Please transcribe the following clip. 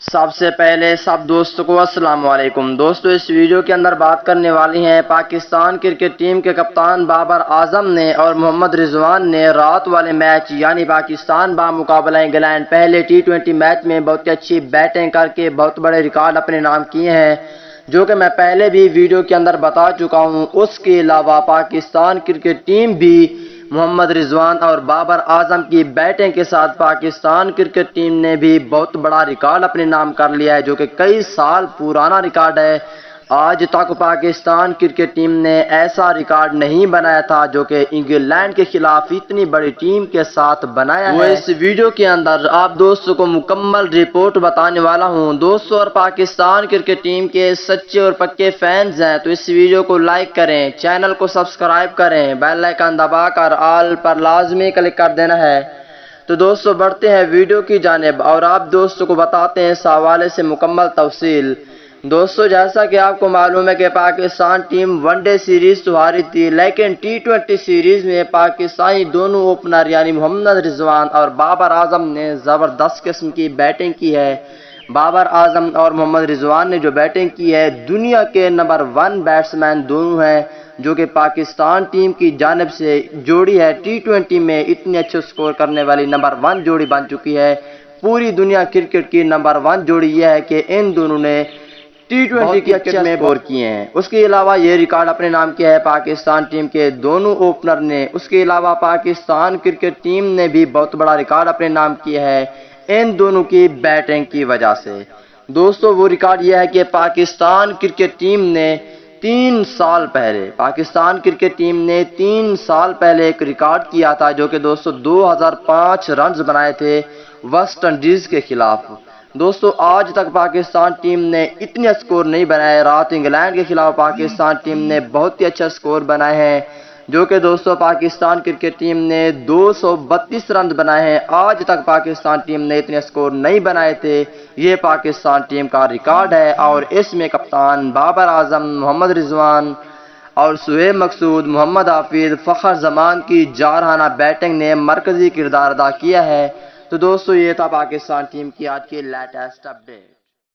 سب سے پہلے سب دوستوں کو السلام علیکم۔ دوستو اس ویڈیو کے اندر بات کرنے والی ہیں پاکستان کرکٹ ٹیم کے کپتان بابر اعظم نے اور محمد رضوان نے رات والے میچ یعنی پاکستان بمقابلہ انگلینڈ پہلے ٹی20 میچ میں بہت اچھی بیٹنگ کر کے بہت بڑے ریکارڈ اپنے نام کیے ہیں، جو کہ میں پہلے بھی ویڈیو کے اندر بتا چکا ہوں۔ اس کے علاوہ پاکستان کرکٹ ٹیم بھی محمد رضوان اور بابر اعظم کی بیٹنگ کے ساتھ پاکستان کرکٹ ٹیم نے بھی بہت بڑا ریکارڈ اپنے نام کر لیا ہے، جو کہ کئی سال پرانا ریکارڈ ہے۔ آج تک پاکستان کرکٹ ٹیم نے ایسا ریکارڈ نہیں بنایا تھا جو کہ انگلینڈ کے خلاف اتنی بڑی ٹیم کے ساتھ بنایا ہے۔ اس ویڈیو کے اندر آپ دوستوں کو مکمل رپورٹ بتانے والا ہوں۔ دوستوں اور پاکستان کرکٹ ٹیم کے سچے اور پکے فینز ہیں تو اس ویڈیو کو لائک کریں، چینل کو سبسکرائب کریں، بیل آئیکن دبا کر آل پر لازمی کلک کر دینا ہے۔ تو دوستو بڑھتے ہیں ویڈیو کی جانب اور آپ دوستوں کو بتاتے ہیں اس حوالے سے مکمل تفصیل۔ دوستو جیسا کہ آپ کو معلوم ہے کہ Pakistan team one day series تو ہاری تھی، لیکن ٹی20 سیریز میں پاکستانی دونوں اوپنر یعنی محمد رضوان اور بابر اعظم نے زبردست قسم کی بیٹنگ کی ہے۔ بابر اعظم اور محمد رضوان نے جو بیٹنگ کی ہے، دنیا کے نمبر 1 بیٹسمین دونوں ہیں، جو کہ پاکستان ٹیم کی جانب سے جوڑی ہے ٹی20 میں اتنے اچھے سکور کرنے والی نمبر 1 جوڑی بن چکی ہے۔ پوری دنیا کرکٹ کی نمبر 1 جوڑی یہ ہے کہ ان دونوں نے ٹی20 کرکٹ میں سکور کیے ہیں۔ اس کے علاوہ یہ ریکارڈ اپنے نام کیا ہے پاکستان ٹیم کے دونوں اوپنر نے۔ اس کے علاوہ پاکستان کرکٹ ٹیم نے بھی بہت بڑا ریکارڈ اپنے نام کیا ہے ان دونوں کی بیٹنگ کی وجہ سے۔ دوستو وہ ریکارڈ یہ ہے کہ پاکستان کرکٹ ٹیم نے 3 سال پہلے ایک ریکارڈ کیا تھا، جو کہ دوستو 2005 رنز بنائے تھے ویسٹ انڈیز کے خلاف۔ دوستو آج تک پاکستان ٹیم نے اتنے سکور نہیں بنائے۔ رات انگلینڈ کے خلاف پاکستان ٹیم نے بہت ہی اچھا سکور بنائے ہیں، جو کہ دوستو پاکستان کرکٹ ٹیم نے 232 رن بنائے ہیں۔ آج تک پاکستان ٹیم نے اتنے سکور نہیں بنائے تھے، یہ پاکستان ٹیم کا ریکارڈ ہے اور اس میں کپتان بابر اعظم، محمد رضوان اور شعیب مقصود، محمد حفیظ، فخر زمان کی جارحانہ بیٹنگ نے مرکزی کردار ادا کیا ہے۔ تو دوستو یہ تھا پاکستان ٹیم کی آج کی لیٹسٹ اپڈیٹ۔